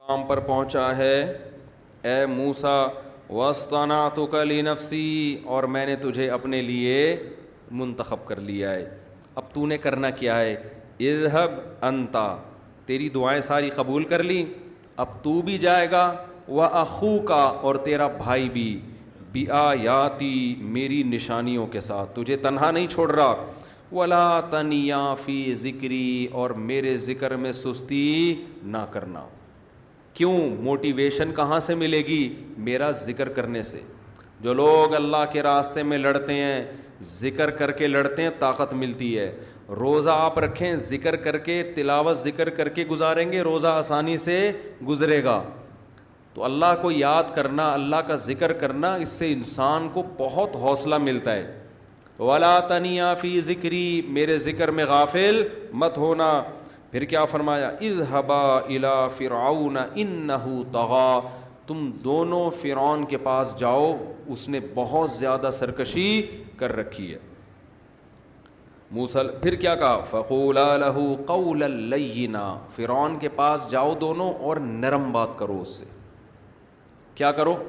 مقام پر پہنچا ہے اے موسیٰ، وَاصْطَنَعْتُكَ لِنَفْسِي، اور میں نے تجھے اپنے لیے منتخب کر لیا ہے۔ اب تو نے کرنا کیا ہے؟ اذهب انت، تیری دعائیں ساری قبول کر لی، اب تو بھی جائے گا، وَأَخُوكَ، اور تیرا بھائی بھی، بِآيَاتِي، میری نشانیوں کے ساتھ، تجھے تنہا نہیں چھوڑ رہا، وَلَا تَنِيَا فِي ذِكْرِي، اور میرے ذکر میں سستی نہ کرنا۔ کیوں؟ موٹیویشن کہاں سے ملے گی؟ میرا ذکر کرنے سے۔ جو لوگ اللہ کے راستے میں لڑتے ہیں، ذکر کر کے لڑتے ہیں، طاقت ملتی ہے۔ روزہ آپ رکھیں، ذکر کر کے، تلاوت ذکر کر کے گزاریں گے، روزہ آسانی سے گزرے گا۔ تو اللہ کو یاد کرنا، اللہ کا ذکر کرنا، اس سے انسان کو بہت حوصلہ ملتا ہے۔ وَلَا تَنِيَا فِي ذِكْرِي، میرے ذکر میں غافل مت ہونا۔ پھر کیا فرمایا؟ اذهبا الى فرعون انه طغى، تم دونوں فرعون کے پاس جاؤ، اس نے بہت زیادہ سرکشی کر رکھی ہے۔ موسیٰ پھر کیا کہا؟ فقولا له قولا لینا، فرعون کے پاس جاؤ دونوں اور نرم بات کرو اس سے۔ کیا کرو؟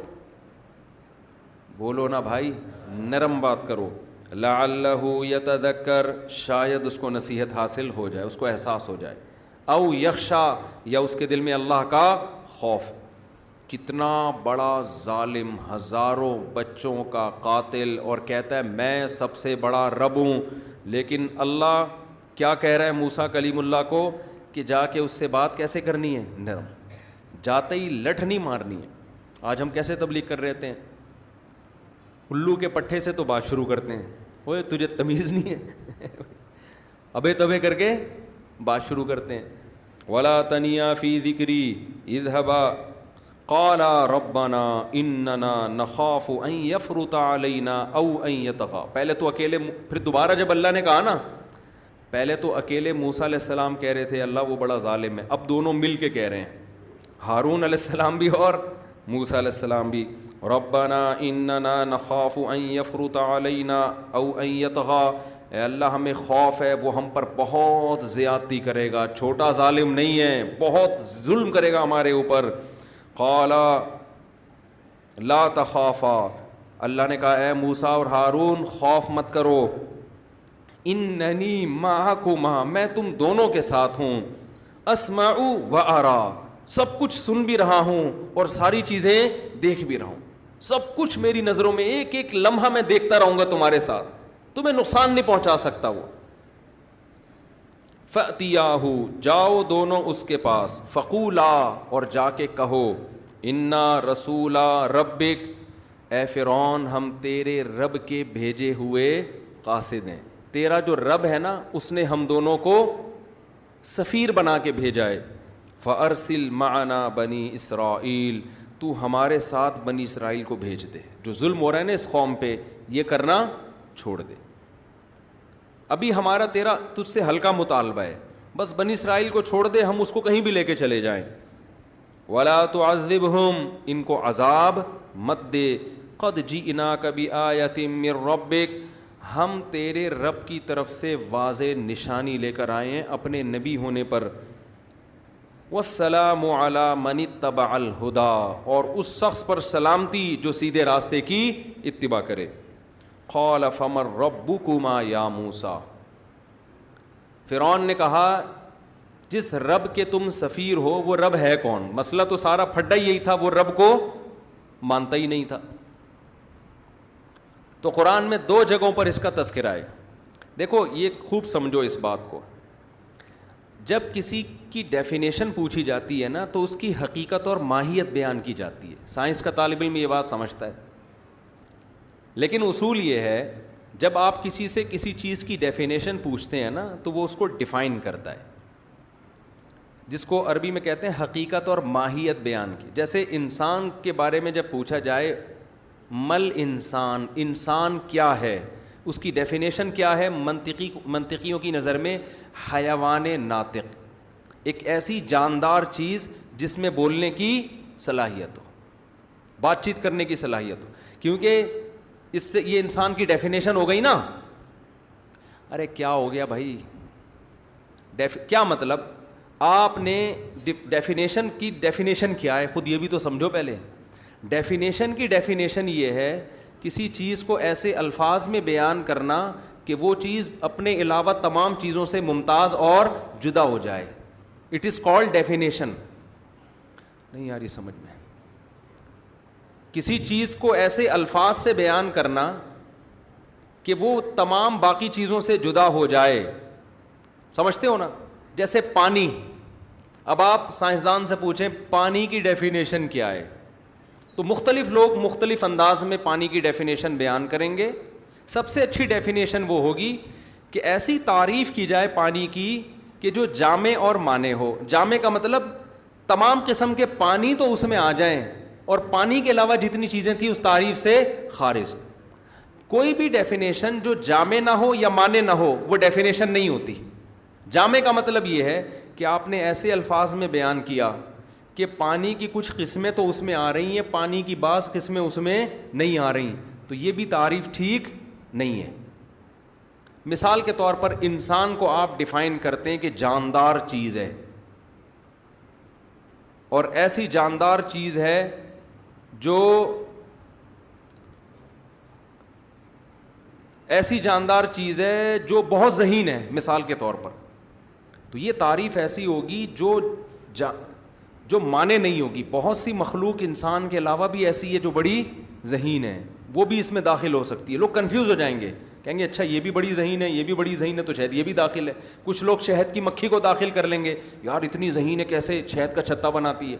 بولو نا بھائی، نرم بات کرو۔ لعلہ یتذکر، شاید اس کو نصیحت حاصل ہو جائے، اس کو احساس ہو جائے، او یخشا، یا اس کے دل میں اللہ کا خوف۔ کتنا بڑا ظالم، ہزاروں بچوں کا قاتل، اور کہتا ہے میں سب سے بڑا رب ہوں، لیکن اللہ کیا کہہ رہا ہے موسیٰ کلیم اللہ کو کہ جا کے اس سے بات کیسے کرنی ہے؟ نرم، جاتے ہی لٹھ نہیں مارنی ہے۔ آج ہم کیسے تبلیغ کر رہے ہیں؟ الو کے پٹھے سے تو بات شروع کرتے ہیں، اوے تجھے تمیز نہیں ہے، ابے تبے کر کے بات شروع کرتے ہیں۔ وَلَا تَنِيَا فِي ذِكْرِي اذْهَبَا قَالَا رَبَّنَا إِنَّنَا نَخَافُ أَن يَفْرُطَ عَلَيْنَا أَوْ أَن يَطْغَىٰ۔ پہلے تو اکیلے، پھر دوبارہ جب اللہ نے کہا نا، پہلے تو اکیلے موسیٰ علیہ السلام کہہ رہے تھے اللہ وہ بڑا ظالم ہے، اب دونوں مل کے کہہ رہے ہیں، ہارون علیہ السلام بھی اور موسیٰ علیہ السلام بھی۔ ربنا اننا نخاف ان یفرط علینا او ان یطغى، اے اللہ ہمیں خوف ہے وہ ہم پر بہت زیادتی کرے گا، چھوٹا ظالم نہیں ہے، بہت ظلم کرے گا ہمارے اوپر۔ قال لا تخافا، اللہ نے کہا اے موسیٰ اور ہارون خوف مت کرو، اننی معکما، میں تم دونوں کے ساتھ ہوں، اسمع و ارا، سب کچھ سن بھی رہا ہوں اور ساری چیزیں دیکھ بھی رہا ہوں، سب کچھ میری نظروں میں، ایک ایک لمحہ میں دیکھتا رہوں گا تمہارے ساتھ، تمہیں نقصان نہیں پہنچا سکتا وہ۔ فَأْتِيَاهُ، جاؤ دونوں اس کے پاس، فقولا، اور جا کے کہو، انا رسولا ربک، اے فرعون ہم تیرے رب کے بھیجے ہوئے قاصد ہیں، تیرا جو رب ہے نا اس نے ہم دونوں کو سفیر بنا کے بھیجا ہے۔ فَأَرْسِلْ مَعَنَا بَنِي إِسْرَائِيل، تو ہمارے ساتھ بنی اسرائیل کو بھیج دے، جو ظلم ہو رہا ہے نا اس قوم پہ یہ کرنا چھوڑ دے، ابھی ہمارا تیرا تجھ سے ہلکا مطالبہ ہے، بس بنی اسرائیل کو چھوڑ دے، ہم اس کو کہیں بھی لے کے چلے جائیں۔ وَلَا تُعَذِّبْهُمْ، ان کو عذاب مت دے، قَدْ جِئْنَاكَ بِآيَةٍ مِّن رَّبِّكَ، ہم تیرے رب کی طرف سے واضح نشانی لے کر آئے ہیں اپنے نبی ہونے پر۔ وَالسَّلَامُ عَلَىٰ مَنِ اتَّبَعَ الْهُدَىٰ، اور اس شخص پر سلامتی جو سیدھے راستے کی اتباع کرے۔ قَالَ فَمَن رَّبُّكُمَا يَا مُوسَىٰ، فرعون نے کہا جس رب کے تم سفیر ہو وہ رب ہے کون؟ مسئلہ تو سارا پھڈا یہی تھا، وہ رب کو مانتا ہی نہیں تھا۔ تو قرآن میں دو جگہوں پر اس کا تذکرہ ہے، دیکھو یہ خوب سمجھو اس بات کو، جب کسی کی ڈیفینیشن پوچھی جاتی ہے نا تو اس کی حقیقت اور ماہیت بیان کی جاتی ہے، سائنس کا طالب علم یہ بات سمجھتا ہے، لیکن اصول یہ ہے جب آپ کسی سے کسی چیز کی ڈیفینیشن پوچھتے ہیں نا تو وہ اس کو ڈیفائن کرتا ہے، جس کو عربی میں کہتے ہیں حقیقت اور ماہیت بیان کی۔ جیسے انسان کے بارے میں جب پوچھا جائے مل انسان، انسان کیا ہے، اس کی ڈیفینیشن کیا ہے؟ منطقیوں کی نظر میں حیوان ناطق، ایک ایسی جاندار چیز جس میں بولنے کی صلاحیت ہو، بات چیت کرنے کی صلاحیت ہو، کیونکہ اس سے یہ انسان کی ڈیفینیشن ہو گئی نا۔ ارے کیا ہو گیا بھائی، کیا مطلب؟ آپ نے ڈیفینیشن کی ڈیفینیشن کیا ہے خود یہ بھی تو سمجھو پہلے. ڈیفینیشن کی ڈیفینیشن یہ ہے کسی چیز کو ایسے الفاظ میں بیان کرنا کہ وہ چیز اپنے علاوہ تمام چیزوں سے ممتاز اور جدا ہو جائے. It is called definition. نہیں آ رہی سمجھ میں؟ کسی چیز کو ایسے الفاظ سے بیان کرنا کہ وہ تمام باقی چیزوں سے جدا ہو جائے. سمجھتے ہو نا؟ جیسے پانی. اب آپ سائنسدان سے پوچھیں پانی کی ڈیفینیشن کیا ہے تو مختلف لوگ مختلف انداز میں پانی کی ڈیفینیشن بیان کریں گے. سب سے اچھی ڈیفینیشن وہ ہوگی کہ ایسی تعریف کی جائے پانی کی کہ جو جامع اور مانع ہو. جامع کا مطلب تمام قسم کے پانی تو اس میں آ جائیں اور پانی کے علاوہ جتنی چیزیں تھیں اس تعریف سے خارج. کوئی بھی ڈیفینیشن جو جامع نہ ہو یا مانع نہ ہو وہ ڈیفینیشن نہیں ہوتی. جامع کا مطلب یہ ہے کہ آپ نے ایسے الفاظ میں بیان کیا کہ پانی کی کچھ قسمیں تو اس میں آ رہی ہیں, پانی کی بعض قسمیں اس میں نہیں آ رہی, تو یہ بھی تعریف ٹھیک نہیں ہے. مثال کے طور پر انسان کو آپ ڈیفائن کرتے ہیں کہ جاندار چیز ہے, اور ایسی جاندار چیز ہے جو بہت ذہین ہے مثال کے طور پر, تو یہ تعریف ایسی ہوگی جو مانے نہیں ہوگی. بہت سی مخلوق انسان کے علاوہ بھی ایسی ہے جو بڑی ذہین ہے, وہ بھی اس میں داخل ہو سکتی ہے. لوگ کنفیوز ہو جائیں گے, کہیں گے اچھا یہ بھی بڑی ذہین ہے, یہ بھی بڑی ذہین ہے, تو شاید یہ بھی داخل ہے. کچھ لوگ شہد کی مکھی کو داخل کر لیں گے, یار اتنی ذہین ہے کیسے شہد کا چھتا بناتی ہے.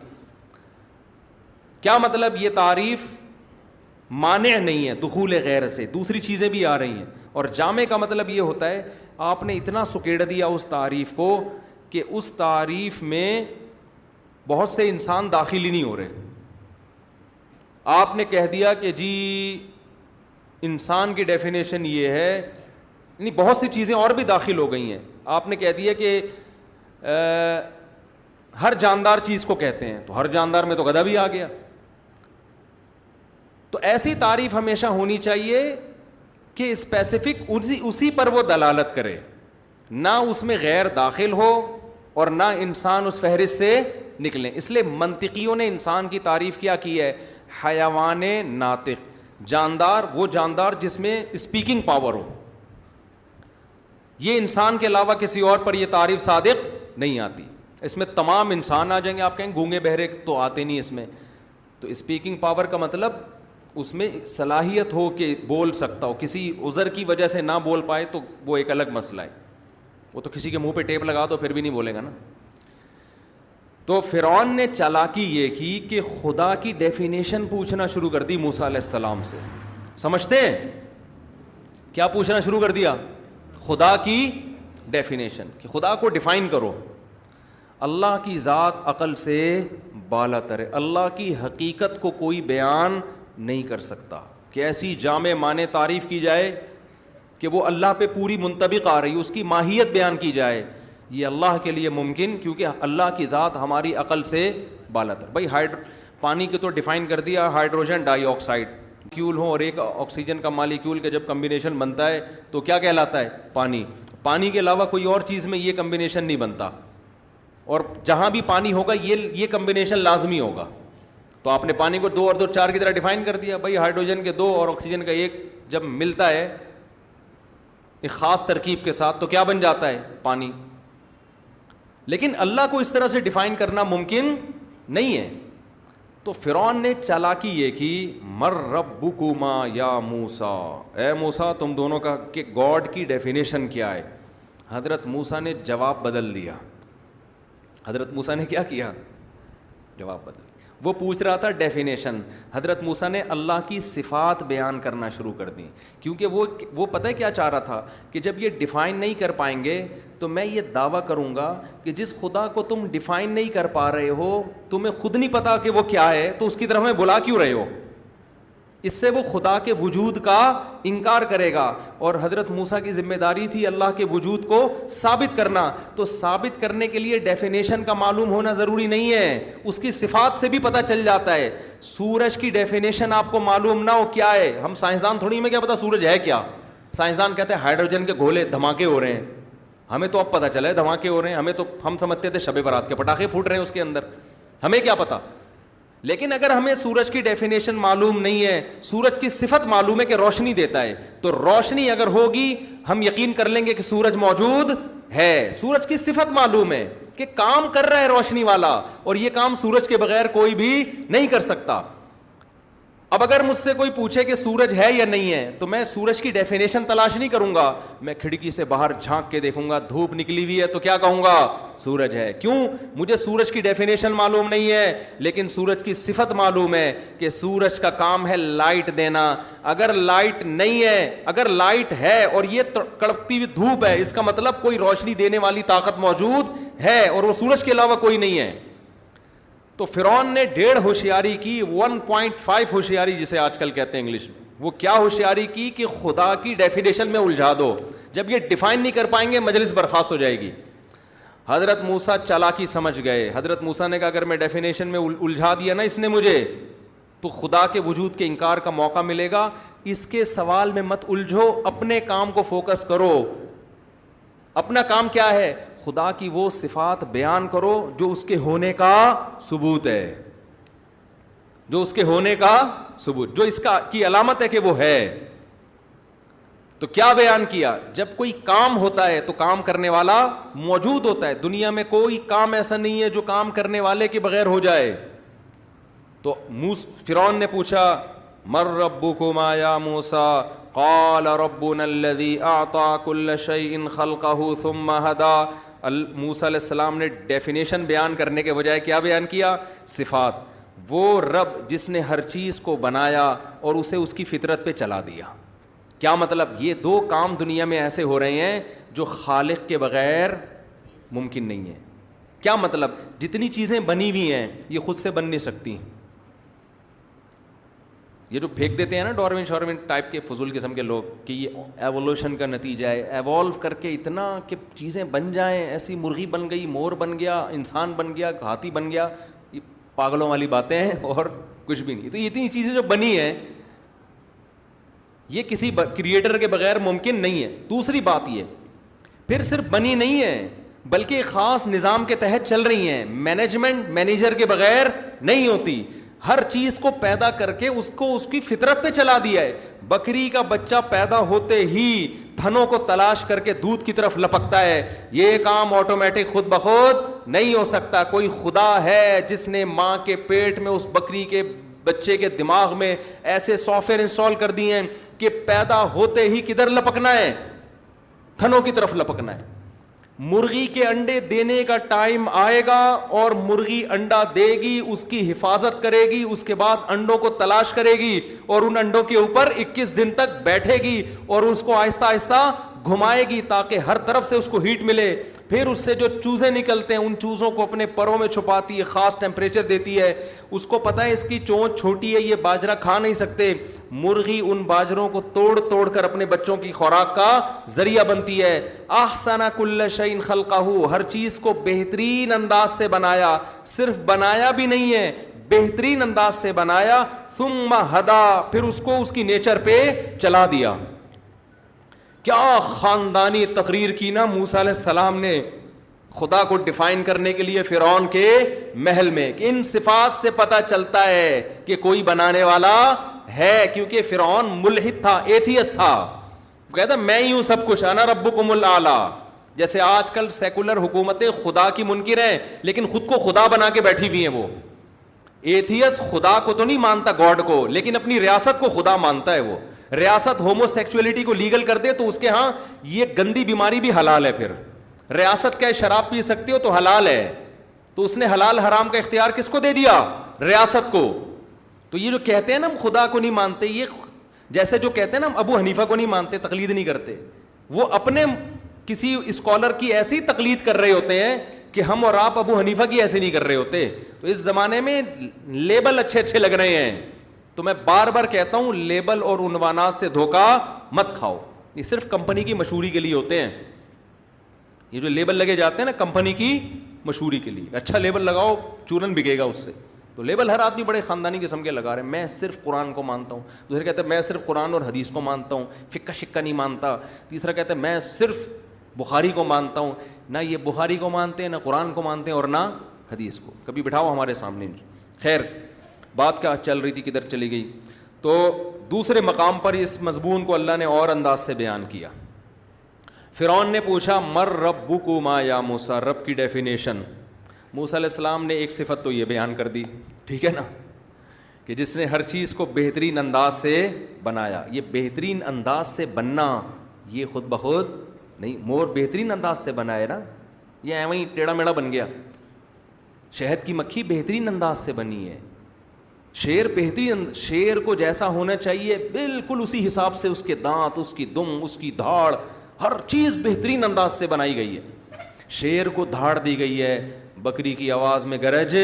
کیا مطلب؟ یہ تعریف مانع نہیں ہے دخول غیر سے, دوسری چیزیں بھی آ رہی ہیں. اور جامع کا مطلب یہ ہوتا ہے آپ نے اتنا سکیڑ دیا اس تعریف کو کہ اس تعریف میں بہت سے انسان داخل ہی نہیں ہو رہے. آپ نے کہہ دیا کہ جی انسان کی ڈیفینیشن یہ ہے, نہیں بہت سی چیزیں اور بھی داخل ہو گئی ہیں. آپ نے کہہ دیا کہ ہر جاندار چیز کو کہتے ہیں, تو ہر جاندار میں تو گدھا بھی آ گیا. تو ایسی تعریف ہمیشہ ہونی چاہیے کہ اسپیسیفک اسی پر وہ دلالت کرے, نہ اس میں غیر داخل ہو اور نہ انسان اس فہرست سے نکلیں. اس لیے منطقیوں نے انسان کی تعریف کیا کی ہے, حیوان ناطق, جاندار, وہ جاندار جس میں اسپیکنگ پاور ہو. یہ انسان کے علاوہ کسی اور پر یہ تعریف صادق نہیں آتی. اس میں تمام انسان آ جائیں گے, آپ کہیں گونگے بہرے تو آتے نہیں اس میں. تو اسپیکنگ پاور کا مطلب اس میں صلاحیت ہو کہ بول سکتا ہو, کسی عذر کی وجہ سے نہ بول پائے تو وہ ایک الگ مسئلہ ہے, وہ تو کسی کے منہ پہ ٹیپ لگا دو پھر بھی نہیں بولے گا نا. تو فرعون نے چالاکی یہ کی کہ خدا کی ڈیفینیشن پوچھنا شروع کر دی موسیٰ علیہ السلام سے. سمجھتے ہیں کیا پوچھنا شروع کر دیا؟ خدا کی ڈیفینیشن, کہ خدا کو ڈیفائن کرو. اللہ کی ذات عقل سے بالا تر ہے, اللہ کی حقیقت کو کوئی بیان نہیں کر سکتا کہ ایسی جامع معنی تعریف کی جائے کہ وہ اللہ پہ پوری منطبق آ رہی, اس کی ماہیت بیان کی جائے. یہ اللہ کے لیے ممکن, کیونکہ اللہ کی ذات ہماری عقل سے بالا تر. بھائی پانی کو تو ڈیفائن کر دیا, ہائیڈروجن ڈائی آکسائڈ کیول ہو اور ایک آکسیجن کا مالیکیول کا جب کمبینیشن بنتا ہے تو کیا کہلاتا ہے؟ پانی. پانی کے علاوہ کوئی اور چیز میں یہ کمبینیشن نہیں بنتا, اور جہاں بھی پانی ہوگا یہ کمبینیشن لازمی ہوگا. تو آپ نے پانی کو 2 اور 2 4 کی طرح ڈیفائن کر دیا. بھائی ہائیڈروجن کے 2 اور آکسیجن کا 1 جب ملتا ہے ایک خاص ترکیب کے ساتھ تو کیا بن جاتا ہے؟ پانی. لیکن اللہ کو اس طرح سے ڈیفائن کرنا ممکن نہیں ہے. تو فرعون نے چالاکی یہ کی, مر ربکما یا موسیٰ, اے موسیٰ تم دونوں کا کہ گاڈ کی ڈیفینیشن کیا ہے. حضرت موسیٰ نے جواب بدل دیا. حضرت موسیٰ نے کیا کیا؟ جواب بدل. وہ پوچھ رہا تھا ڈیفینیشن, حضرت موسیٰ نے اللہ کی صفات بیان کرنا شروع کر دیں, کیونکہ وہ پتہ ہے کیا چاہ رہا تھا کہ جب یہ ڈیفائن نہیں کر پائیں گے تو میں یہ دعویٰ کروں گا کہ جس خدا کو تم ڈیفائن نہیں کر پا رہے ہو, تمہیں خود نہیں پتا کہ وہ کیا ہے, تو اس کی طرف میں بلا کیوں رہے ہو؟ اس سے وہ خدا کے وجود کا انکار کرے گا. اور حضرت موسیٰ کی ذمہ داری تھی اللہ کے وجود کو ثابت کرنا. تو ثابت کرنے کے لیے ڈیفینیشن کا معلوم ہونا ضروری نہیں ہے, اس کی صفات سے بھی پتہ چل جاتا ہے. سورج کی ڈیفینیشن آپ کو معلوم نہ ہو کیا ہے, ہم سائنسدان تھوڑی میں کیا پتا سورج ہے کیا. سائنسدان کہتے ہیں ہائیڈروجن کے گولے دھماکے ہو رہے ہیں, ہمیں تو اب پتہ چلا ہے دھماکے ہو رہے ہیں, ہمیں تو ہم سمجھتے تھے شب برات کے پٹاخے پھوٹ رہے ہیں اس کے اندر, ہمیں کیا پتا. لیکن اگر ہمیں سورج کی ڈیفینیشن معلوم نہیں ہے, سورج کی صفت معلوم ہے کہ روشنی دیتا ہے, تو روشنی اگر ہوگی ہم یقین کر لیں گے کہ سورج موجود ہے. سورج کی صفت معلوم ہے کہ کام کر رہا ہے روشنی والا, اور یہ کام سورج کے بغیر کوئی بھی نہیں کر سکتا. اب اگر مجھ سے کوئی پوچھے کہ سورج ہے یا نہیں ہے, تو میں سورج کی ڈیفینیشن تلاش نہیں کروں گا, میں کھڑکی سے باہر جھانک کے دیکھوں گا, دھوپ نکلی ہوئی ہے تو کیا کہوں گا, سورج ہے. کیوں؟ مجھے سورج کی ڈیفینیشن معلوم نہیں ہے, لیکن سورج کی صفت معلوم ہے کہ سورج کا کام ہے لائٹ دینا. اگر لائٹ نہیں ہے, اگر لائٹ ہے اور یہ کڑکتی ہوئی دھوپ ہے, اس کا مطلب کوئی روشنی دینے والی طاقت موجود ہے, اور وہ سورج کے علاوہ کوئی نہیں ہے. تو فرعون نے 1.5 ہوشیاری کی, 1.5 ہوشیاری جسے آج کل کہتے ہیں انگلش میں. وہ کیا ہوشیاری کی کہ خدا کی ڈیفینیشن میں الجھا دو. جب یہ ڈیفائن نہیں کر پائیں گے مجلس برخاست ہو جائے گی. حضرت موسیٰ چالاکی سمجھ گئے. حضرت موسیٰ نے کہا اگر میں ڈیفینیشن میں الجھا دیا نا اس نے مجھے, تو خدا کے وجود کے انکار کا موقع ملے گا. اس کے سوال میں مت الجھو, اپنے کام کو فوکس کرو. اپنا کام کیا ہے؟ خدا کی وہ صفات بیان کرو جو اس کے ہونے کا ثبوت ہے, جو اس کے ہونے کا ثبوت, جو اس کا کی علامت ہے کہ وہ ہے. تو کیا بیان کیا؟ جب کوئی کام ہوتا ہے تو کام کرنے والا موجود ہوتا ہے. دنیا میں کوئی کام ایسا نہیں ہے جو کام کرنے والے کے بغیر ہو جائے. تو فرعون نے پوچھا مر ربکما یا موسیٰ قال ربنا الذی اعطى كل شیء خلقه ثم هدى. موسیٰ علیہ السلام نے ڈیفینیشن بیان کرنے کے بجائے کیا بیان کیا؟ صفات. وہ رب جس نے ہر چیز کو بنایا اور اسے اس کی فطرت پہ چلا دیا. کیا مطلب؟ یہ 2 کام دنیا میں ایسے ہو رہے ہیں جو خالق کے بغیر ممکن نہیں ہے. کیا مطلب؟ جتنی چیزیں بنی ہوئی ہیں یہ خود سے بن نہیں سکتی. یہ جو پھینک دیتے ہیں نا ڈاروین ٹائپ کے فضول قسم کے لوگ کہ یہ ایوولوشن کا نتیجہ ہے, ایوالو کر کے اتنا کہ چیزیں بن جائیں, ایسی مرغی بن گئی, مور بن گیا, انسان بن گیا, ہاتھی بن گیا, یہ پاگلوں والی باتیں ہیں اور کچھ بھی نہیں. تو یہ اتنی چیزیں جو بنی ہیں یہ کسی کریٹر کے بغیر ممکن نہیں ہے. دوسری بات یہ پھر صرف بنی نہیں ہے بلکہ خاص نظام کے تحت چل رہی ہیں. مینجمنٹ مینیجر کے بغیر نہیں ہوتی. ہر چیز کو پیدا کر کے اس کو اس کی فطرت پہ چلا دیا ہے. بکری کا بچہ پیدا ہوتے ہی تھنوں کو تلاش کر کے دودھ کی طرف لپکتا ہے. یہ کام آٹومیٹک خود بخود نہیں ہو سکتا. کوئی خدا ہے جس نے ماں کے پیٹ میں اس بکری کے بچے کے دماغ میں ایسے سافٹ ویئر انسٹال کر دیے ہیں کہ پیدا ہوتے ہی کدھر لپکنا ہے؟ تھنوں کی طرف لپکنا ہے. مرغی کے انڈے دینے کا ٹائم آئے گا اور مرغی انڈا دے گی, اس کی حفاظت کرے گی, اس کے بعد انڈوں کو تلاش کرے گی اور ان انڈوں کے اوپر 21 دن تک بیٹھے گی اور اس کو آہستہ آہستہ گھمائے گی تاکہ ہر طرف سے اس کو ہیٹ ملے. پھر اس سے جو چوزے نکلتے ہیں ان چوزوں کو اپنے پروں میں چھپاتی ہے, خاص ٹیمپریچر دیتی ہے. اس کو پتہ ہے اس کی چونچ چھوٹی ہے, یہ باجرہ کھا نہیں سکتے. مرغی ان باجروں کو توڑ توڑ کر اپنے بچوں کی خوراک کا ذریعہ بنتی ہے. احسن کل شیء خلقہ, ہر چیز کو بہترین انداز سے بنایا. صرف بنایا بھی نہیں ہے, بہترین انداز سے بنایا. ثم ہدا, پھر اس کو اس کی نیچر پہ چلا دیا. کیا خاندانی تقریر کی نا موسیٰ علیہ السلام نے خدا کو ڈیفائن کرنے کے لیے فرعون کے محل میں. ان صفات سے پتہ چلتا ہے کہ کوئی بنانے والا ہے, کیونکہ فرعون ملحد تھا, ایتھیسٹ تھا. وہ کہتا میں ہی ہوں سب کچھ, انا ربکم الاعلی. جیسے آج کل سیکولر حکومتیں خدا کی منکر ہیں لیکن خود کو خدا بنا کے بیٹھی ہوئی ہیں. وہ ایتھیسٹ خدا کو تو نہیں مانتا, گاڈ کو, لیکن اپنی ریاست کو خدا مانتا ہے. وہ ریاست ہومو سیکچولیٹی کو لیگل کر دے تو اس کے ہاں یہ گندی بیماری بھی حلال ہے. پھر ریاست کا شراب پی سکتے ہو تو حلال ہے, تو اس نے حلال حرام کا اختیار کس کو دے دیا؟ ریاست کو. تو یہ جو کہتے ہیں نا ہم خدا کو نہیں مانتے, یہ جیسے جو کہتے ہیں نا ہم ابو حنیفہ کو نہیں مانتے, تقلید نہیں کرتے, وہ اپنے کسی اسکالر کی ایسی تقلید کر رہے ہوتے ہیں کہ ہم اور آپ ابو حنیفہ کی ایسے نہیں کر رہے ہوتے. تو اس زمانے میں لیبل اچھے اچھے لگ رہے ہیں. تو میں بار بار کہتا ہوں لیبل اور عنوانات سے دھوکہ مت کھاؤ, یہ صرف کمپنی کی مشہوری کے لیے ہوتے ہیں. یہ جو لیبل لگے جاتے ہیں نا کمپنی کی مشہوری کے لیے, اچھا لیبل لگاؤ چورن بکے گا اس سے. تو لیبل ہر آدمی بڑے خاندانی قسم کے لگا رہے ہیں. میں صرف قرآن کو مانتا ہوں, دوسرے کہتے ہیں میں صرف قرآن اور حدیث کو مانتا ہوں, فقہ شکہ نہیں مانتا. تیسرا کہتا ہے میں صرف بخاری کو مانتا ہوں. نہ یہ بخاری کو مانتے ہیں، نہ قرآن کو مانتے ہیں، اور نہ حدیث کو. کبھی بٹھاؤ ہمارے سامنے. خیر بات کیا چل رہی تھی، کدھر چلی گئی. تو دوسرے مقام پر اس مضمون کو اللہ نے اور انداز سے بیان کیا. فرعون نے پوچھا مر ربکما یا موسیٰ، رب کی ڈیفینیشن. موسیٰ علیہ السلام نے ایک صفت تو یہ بیان کر دی، ٹھیک ہے نا، کہ جس نے ہر چیز کو بہترین انداز سے بنایا. یہ بہترین انداز سے بننا یہ خود بخود نہیں، مور بہترین انداز سے بنا ہے نا، یہ ایویں ہی ٹیڑھا میڑھا بن گیا. شہد کی مکھی بہترین انداز سے بنی ہے. شیر بہترین، شیر کو جیسا ہونا چاہیے بالکل اسی حساب سے اس کے دانت، اس کی دم، اس کی دھاڑ، ہر چیز بہترین انداز سے بنائی گئی ہے. شیر کو دھاڑ دی گئی ہے، بکری کی آواز میں گرج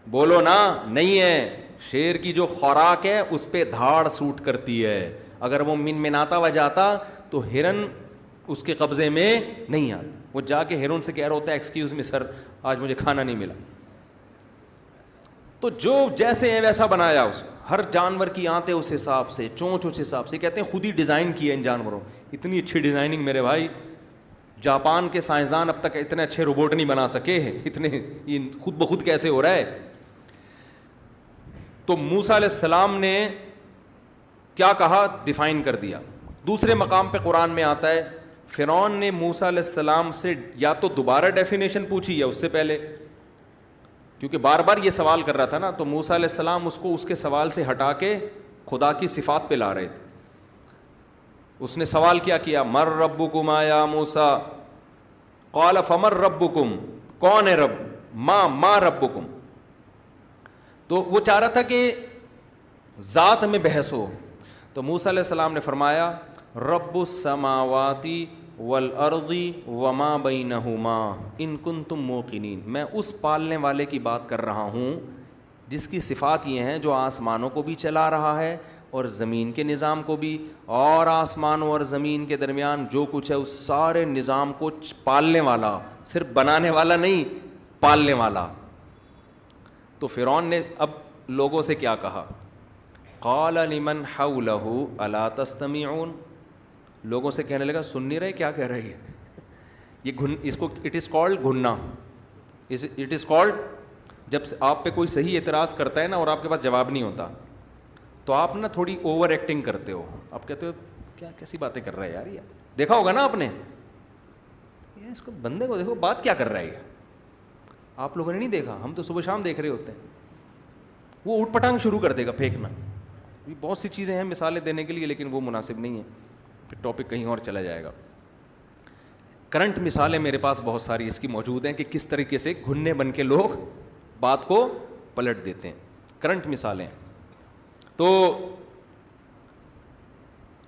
بولو نا نہیں ہے. شیر کی جو خوراک ہے اس پہ دھاڑ سوٹ کرتی ہے. اگر وہ منمناتا ہوا جاتا تو ہرن اس کے قبضے میں نہیں آتا. وہ جا کے ہرن سے کہہ رہا ہوتا ہے ایکسکیوز می سر، آج مجھے کھانا نہیں ملا. تو جو جیسے ہیں ویسا بنایا اس، ہر جانور کی آنتیں اس حساب سے، چونچ اس حساب سے. کہتے ہیں خود ہی ڈیزائن کیا ان جانوروں. اتنی اچھی ڈیزائننگ میرے بھائی، جاپان کے سائنسدان اب تک اتنے اچھے روبوٹ نہیں بنا سکے ہیں. اتنے یہ خود بخود کیسے ہو رہا ہے. تو موسیٰ علیہ السلام نے کیا کہا، ڈیفائن کر دیا. دوسرے مقام پہ قرآن میں آتا ہے فرعون نے موسیٰ علیہ السلام سے یا تو دوبارہ ڈیفینیشن پوچھی یا اس سے پہلے، کیونکہ بار بار یہ سوال کر رہا تھا نا. تو موسیٰ علیہ السلام اس کو اس کے سوال سے ہٹا کے خدا کی صفات پہ لا رہے تھے. اس نے سوال کیا مر ربکما یا موسیٰ، قال فمر ربکم، کون ہے رب، ما ربکم. تو وہ چاہ رہا تھا کہ ذات میں بحث ہو. تو موسیٰ علیہ السلام نے فرمایا رب السماوات والارض وما بینہما ان کنتم موقنین. میں اس پالنے والے کی بات کر رہا ہوں جس کی صفات یہ ہیں جو آسمانوں کو بھی چلا رہا ہے اور زمین کے نظام کو بھی، اور آسمانوں اور زمین کے درمیان جو کچھ ہے اس سارے نظام کو پالنے والا، صرف بنانے والا نہیں، پالنے والا. تو فرعون نے اب لوگوں سے کیا کہا، قال لمن حولہ الا تستمعون. لوگوں سے کہنے لگا سن نہیں رہے کیا کہہ رہی ہے. یہ اس کو اٹ از کالڈ گھننا. اٹ از کالڈ جب آپ پہ کوئی صحیح اعتراض کرتا ہے نا اور آپ کے پاس جواب نہیں ہوتا تو آپ نا تھوڑی اوور ایکٹنگ کرتے ہو. آپ کہتے ہو کیا کیسی باتیں کر رہا ہے یار. یہ دیکھا ہوگا نا آپ نے، اس کو بندے کو دیکھو بات کیا کر رہا ہے یہ. آپ لوگوں نے نہیں دیکھا، ہم تو صبح شام دیکھ رہے ہوتے ہیں. وہ اوٹ پٹانگ شروع کر دے گا پھینکنا. بہت سی چیزیں ہیں مثالیں دینے کے لیے لیکن وہ مناسب نہیں ہے، پھر ٹاپک کہیں اور چلا جائے گا. کرنٹ مثالیں میرے پاس بہت ساری اس کی موجود ہیں کہ کس طریقے سے گھننے بن کے لوگ بات کو پلٹ دیتے ہیں. کرنٹ مثالیں. تو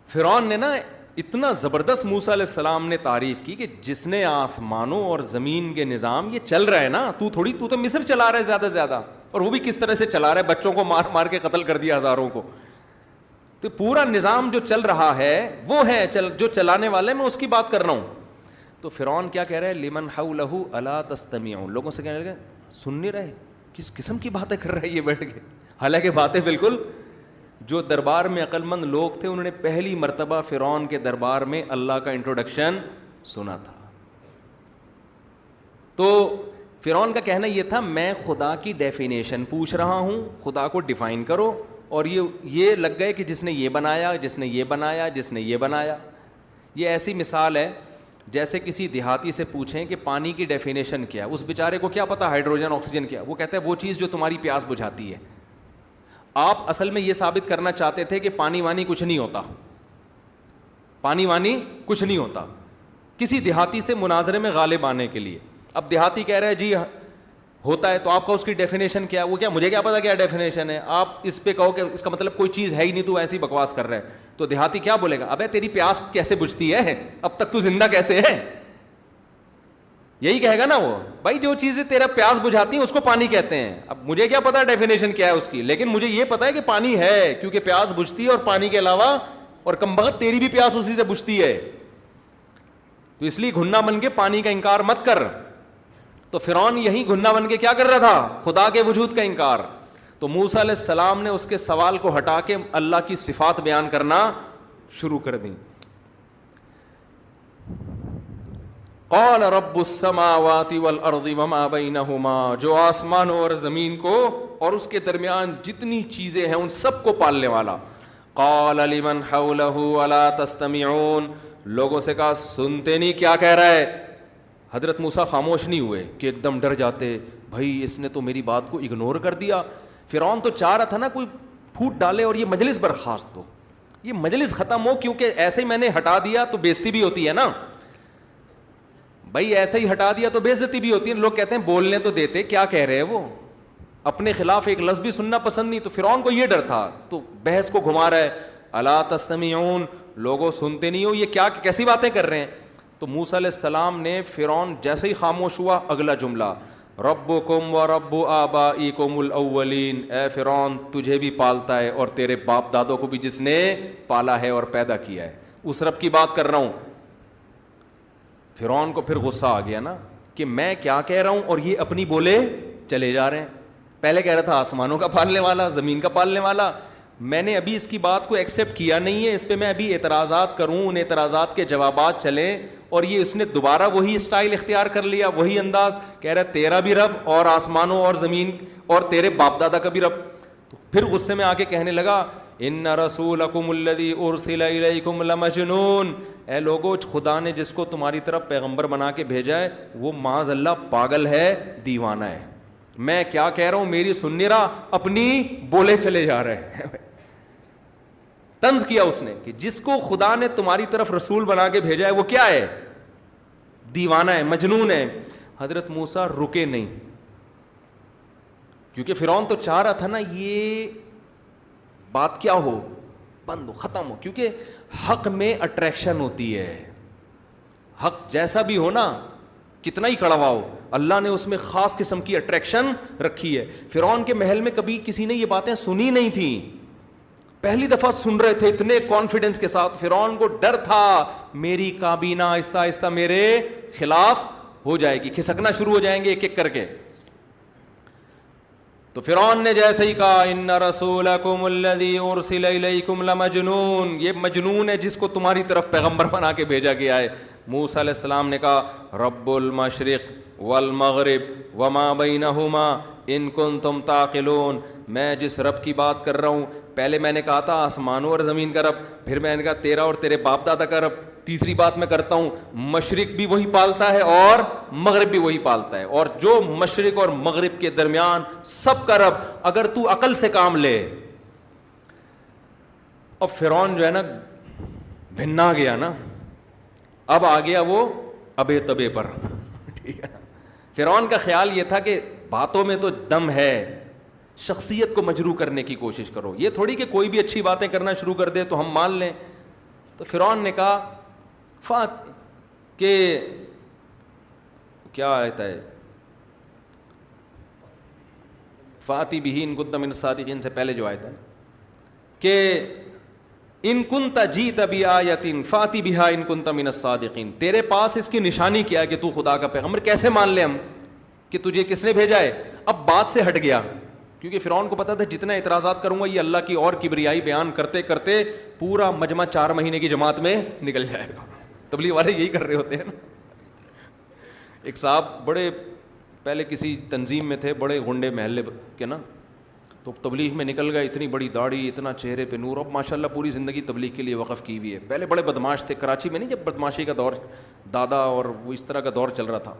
فرعون نے نا اتنا زبردست موسیٰ علیہ السلام نے تعریف کی کہ جس نے آسمانوں اور زمین کے نظام یہ چل رہا ہے نا، تو تو مصر چلا رہا ہے زیادہ سے زیادہ، اور وہ بھی کس طرح سے چلا رہا ہے، بچوں کو مار مار کے قتل کر دیا ہزاروں کو. تو پورا نظام جو چل رہا ہے وہ ہے جو چلانے والے، میں اس کی بات کر رہا ہوں. تو فرعون کیا کہہ رہا ہے، لمن حولہ الا تستمعون. لوگوں سے کہنے لگے سن نہیں رہے، کس قسم کی باتیں کر رہے ہیں یہ بیٹھ کے. حالانکہ باتیں بالکل، جو دربار میں عقل مند لوگ تھے انہوں نے پہلی مرتبہ فرعون کے دربار میں اللہ کا انٹروڈکشن سنا تھا. تو فرعون کا کہنا یہ تھا میں خدا کی ڈیفینیشن پوچھ رہا ہوں، خدا کو ڈیفائن کرو. اور یہ لگ گئے کہ جس نے یہ بنایا، جس نے یہ بنایا، جس نے یہ بنایا. یہ ایسی مثال ہے جیسے کسی دیہاتی سے پوچھیں کہ پانی کی ڈیفینیشن کیا ہے، اس بیچارے کو کیا پتا ہائیڈروجن آکسیجن کیا. وہ کہتا ہے وہ چیز جو تمہاری پیاس بجھاتی ہے. آپ اصل میں یہ ثابت کرنا چاہتے تھے کہ پانی وانی کچھ نہیں ہوتا، پانی وانی کچھ نہیں ہوتا، کسی دیہاتی سے مناظرے میں غالب آنے کے لیے. اب دیہاتی کہہ رہے ہیں جی ہوتا ہے، تو آپ کا اس کی ڈیفینیشن کیا ہے؟ وہ کیا مجھے کیا پتا کیا ڈیفینیشن ہے. آپ اس پہ کہو کہ اس کا مطلب کوئی چیز ہے ہی نہیں، تو ایسی بکواس کر رہا ہے. تو دیہاتی کیا بولے گا، ابے تیری پیاس کیسے بجھتی ہے، اب تک تو زندہ کیسے ہے. یہی کہے گا نا وہ، بھائی جو چیزیں تیرا پیاس بجھاتی ہیں اس کو پانی کہتے ہیں. اب مجھے کیا پتا ڈیفینیشن کیا ہے اس کی، لیکن مجھے یہ پتا ہے کہ پانی ہے کیونکہ پیاس بجھتی ہے، اور پانی کے علاوہ اور کم بخت تیری بھی پیاس اسی سے بجھتی ہے. تو اس لیے گھنا بن کے پانی کا انکار مت کر. تو فرعون یہی گھنا بن کے کیا کر رہا تھا، خدا کے وجود کا انکار. تو موسیٰ علیہ السلام نے اس کے سوال کو ہٹا کے اللہ کی صفات بیان کرنا شروع کر دیں. قال رب السماوات والارض وما بینہما، جو آسمانوں اور زمین کو اور اس کے درمیان جتنی چیزیں ہیں ان سب کو پالنے والا. قال لمن حولہ الا تستمعون، لوگوں سے کہا سنتے نہیں کیا کہہ رہا ہے. حضرت موسیٰ خاموش نہیں ہوئے کہ ایک دم ڈر جاتے، بھائی اس نے تو میری بات کو اگنور کر دیا. فرعون تو چاہ رہا تھا نا کوئی پھوٹ ڈالے اور یہ مجلس برخاست ہو، یہ مجلس ختم ہو، کیونکہ ایسے ہی میں نے ہٹا دیا تو بےزتی بھی ہوتی ہے نا بھائی، ایسے ہی ہٹا دیا تو بے عزتی بھی ہوتی ہے. لوگ کہتے ہیں بولنے تو دیتے، کیا کہہ رہے ہیں وہ، اپنے خلاف ایک لفظ بھی سننا پسند نہیں. تو فرعون کو یہ ڈر تھا، تو بحث کو گھما رہا ہے. الا تستمعون، لوگوں سنتے نہیں ہو، یہ کیا کیسی باتیں کر رہے ہیں. تو موسیٰ علیہ السلام نے، فرعون جیسے ہی خاموش ہوا، اگلا جملہ ربکم و رب آبائکم الاولین، اے فرعون تجھے بھی پالتا ہے اور تیرے باپ دادوں کو بھی جس نے پالا ہے اور پیدا کیا ہے، اس رب کی بات کر رہا ہوں. فرعون کو پھر غصہ آ گیا نا کہ میں کیا کہہ رہا ہوں اور یہ اپنی بولے چلے جا رہے ہیں. پہلے کہہ رہا تھا آسمانوں کا پالنے والا، زمین کا پالنے والا، میں نے ابھی اس کی بات کو ایکسیپٹ کیا نہیں ہے، اس پہ میں ابھی اعتراضات کروں، ان اعتراضات کے جوابات چلیں، اور یہ اس نے دوبارہ وہی اسٹائل اختیار کر لیا، وہی انداز. کہہ رہا ہے تیرا بھی رب اور آسمانوں اور زمین اور تیرے باپ دادا کا بھی رب. تو پھر غصے میں آ کے کہنے لگا ان رسولکم الذی ارسل الیکم لمجنون، اے لوگو خدا نے جس کو تمہاری طرف پیغمبر بنا کے بھیجا ہے وہ معاذ اللہ پاگل ہے، دیوانہ ہے. میں کیا کہہ رہا ہوں میری سن نہیں رہا، اپنی بولے چلے جا رہے ہیں. طنز کیا اس نے کہ جس کو خدا نے تمہاری طرف رسول بنا کے بھیجا ہے وہ کیا ہے، دیوانہ ہے، مجنون ہے. حضرت موسیٰ رکے نہیں، کیونکہ فرعون تو چاہ رہا تھا نا یہ بات کیا ہو، بند ہو، ختم ہو، کیونکہ حق میں اٹریکشن ہوتی ہے. حق جیسا بھی ہو نا، کتنا ہی کڑوا ہو، اللہ نے اس میں خاص قسم کی اٹریکشن رکھی ہے. فرعون کے محل میں کبھی کسی نے یہ باتیں سنی نہیں تھیں، پہلی دفعہ سن رہے تھے اتنے کانفیڈنس کے ساتھ. فرعون کو ڈر تھا میری کابینہ آہستہ آہستہ میرے خلاف ہو جائے گی، کھسکنا شروع ہو جائیں گے ایک ایک کر کے. تو فرعون نے جیسے ہی کہا ان رسولکم الذی ارسل الیکم لمجنون، یہ مجنون ہے جس کو تمہاری طرف پیغمبر بنا کے بھیجا گیا ہے. موسیٰ علیہ السلام نے کہا رب المشرق والمغرب وما بینہما ان کنتم تعقلون، میں جس رب کی بات کر رہا ہوں، پہلے میں نے کہا تھا آسمانوں اور زمین کا رب، پھر میں نے کہا تیرا اور تیرے باپ دادا کا رب، تیسری بات میں کرتا ہوں مشرق بھی وہی پالتا ہے اور مغرب بھی وہی پالتا ہے، اور جو مشرق اور مغرب کے درمیان سب کا رب، اگر تو عقل سے کام لے. اب فرعون جو ہے نا بھنا گیا نا، اب آ گیا وہ ابے تبے پر. ٹھیک ہے، فرعون کا خیال یہ تھا کہ باتوں میں تو دم ہے، شخصیت کو مجروح کرنے کی کوشش کرو، یہ تھوڑی کہ کوئی بھی اچھی باتیں کرنا شروع کر دے تو ہم مان لیں. تو فرعون نے کہا کہ کیا آتا ہے فاتی بہ ان کنت من الصادقین سے پہلے جو آیت ہے کہ ان کنت جیت بآیۃ فاتی بہا ان کنت من الصادقین، تیرے پاس اس کی نشانی کیا ہے کہ تو خدا کا پیغمبر، کیسے مان لیں ہم کہ تجھے کس نے بھیجا ہے. اب بات سے ہٹ گیا، کیونکہ فرعون کو پتا تھا جتنا اعتراضات کروں گا یہ اللہ کی اور کبریائی بیان کرتے کرتے پورا مجمع 4 مہینے کی جماعت میں نکل جائے گا. تبلیغ والے یہی کر رہے ہوتے ہیں نا. ایک صاحب بڑے پہلے کسی تنظیم میں تھے، بڑے غنڈے محلے کے نا، تو تبلیغ میں نکل گئے، اتنی بڑی داڑھی، اتنا چہرے پہ نور، اب ماشاءاللہ پوری زندگی تبلیغ کے لیے وقف کی ہوئی ہے. پہلے بڑے بدماش تھے، کراچی میں نہیں جب بدماشی کا دور، دادا اور وہ اس طرح کا دور چل رہا تھا.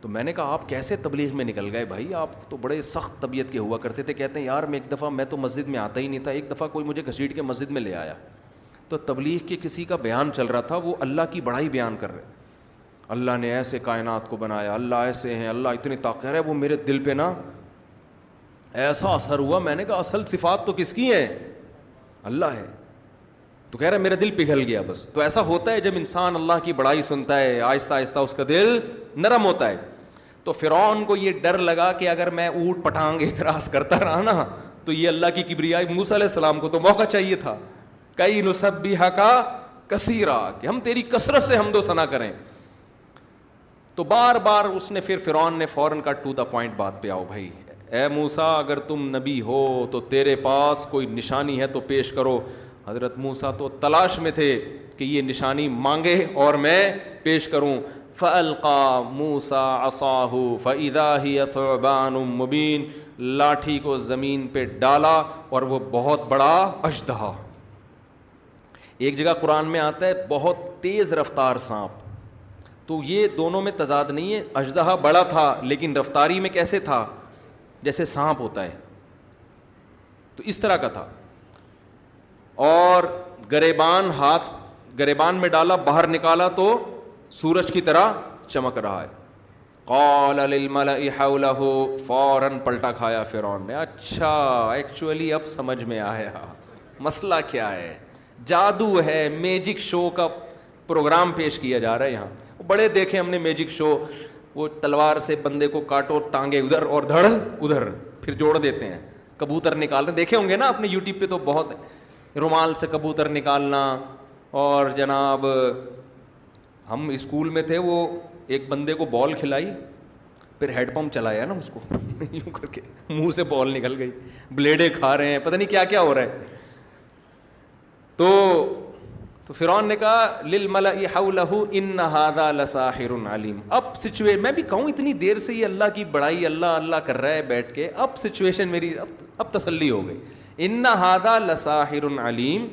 تو میں نے کہا آپ کیسے تبلیغ میں نکل گئے بھائی، آپ تو بڑے سخت طبیعت کے ہوا کرتے تھے. کہتے ہیں یار میں ایک دفعہ، میں تو مسجد میں آتا ہی نہیں تھا، ایک دفعہ کوئی مجھے گھسیٹ کے مسجد میں لے آیا، تو تبلیغ کے کسی کا بیان چل رہا تھا، وہ اللہ کی بڑائی بیان کر رہے، اللہ نے ایسے کائنات کو بنایا، اللہ ایسے ہیں، اللہ اتنی طاقت ہے. وہ میرے دل پہ نا ایسا اثر ہوا، میں نے کہا اصل صفات تو کس کی ہیں، اللہ ہے. تو کہہ رہا میرا دل پگھل گیا بس. تو ایسا ہوتا ہے جب انسان اللہ کی بڑائی سنتا ہے، آہستہ آہستہ اس کا دل نرم ہوتا ہے. تو فرعون کو یہ ڈر لگا کہ اگر میں اونٹ پٹانگ اعتراض کرتا رہا نا تو یہ اللہ کی کبریائی، موسیٰ علیہ السلام کو تو موقع چاہیے تھا کئی نسبحک کثیرا، کہ ہم تیری کثرت سے حمد و ثنا کریں. تو بار بار اس نے، پھر فرعون نے فوراً کا ٹو دا پوائنٹ بات پہ آؤ بھائی، اے موسیٰ اگر تم نبی ہو تو تیرے پاس کوئی نشانی ہے تو پیش کرو. حضرت موسیٰ تو تلاش میں تھے کہ یہ نشانی مانگے اور میں پیش کروں. فَأَلْقَى مُوسَىٰ عَصَاهُ فَإِذَا هِيَ ثُعْبَانٌ مُّبِينٌ, لاٹھی کو زمین پہ ڈالا اور وہ بہت بڑا اژدہا. ایک جگہ قرآن میں آتا ہے بہت تیز رفتار سانپ, تو یہ دونوں میں تضاد نہیں ہے. اژدہا بڑا تھا لیکن رفتاری میں کیسے تھا؟ جیسے سانپ ہوتا ہے, تو اس طرح کا تھا. اور گریبان, ہاتھ گریبان میں ڈالا, باہر نکالا تو سورج کی طرح چمک رہا ہے. قال للملأ حوله, فوراً پلٹا کھایا فرعون نے. اچھا ایکچولی اب سمجھ میں آیا مسئلہ کیا ہے. جادو ہے, میجک شو کا پروگرام پیش کیا جا رہا ہے یہاں. بڑے دیکھیں ہم نے میجک شو, وہ تلوار سے بندے کو کاٹو, ٹانگے ادھر اور دھڑ ادھر, پھر جوڑ دیتے ہیں, کبوتر نکالنا دیکھے ہوں گے نا اپنے یوٹیوب پہ, تو بہت رومال سے کبوتر نکالنا. اور جناب ہم اسکول میں تھے, وہ ایک بندے کو بال کھلائی, پھر ہیڈ پمپ چلایا نا اس کو یوں کر کے, منہ سے بال نکل گئی, بلیڈیں کھا رہے ہیں, پتہ نہیں کیا کیا ہو رہا ہے. تو فرعون نے کہا للملأ حولہ ان ھذا لساحر علیم. اب میں بھی کہوں اتنی دیر سے یہ اللہ کی بڑائی اللہ اللہ کر رہا ہے بیٹھ کے, اب سچویشن میری اب تسلی ہو گئی. ان ھذا لساحر علیم,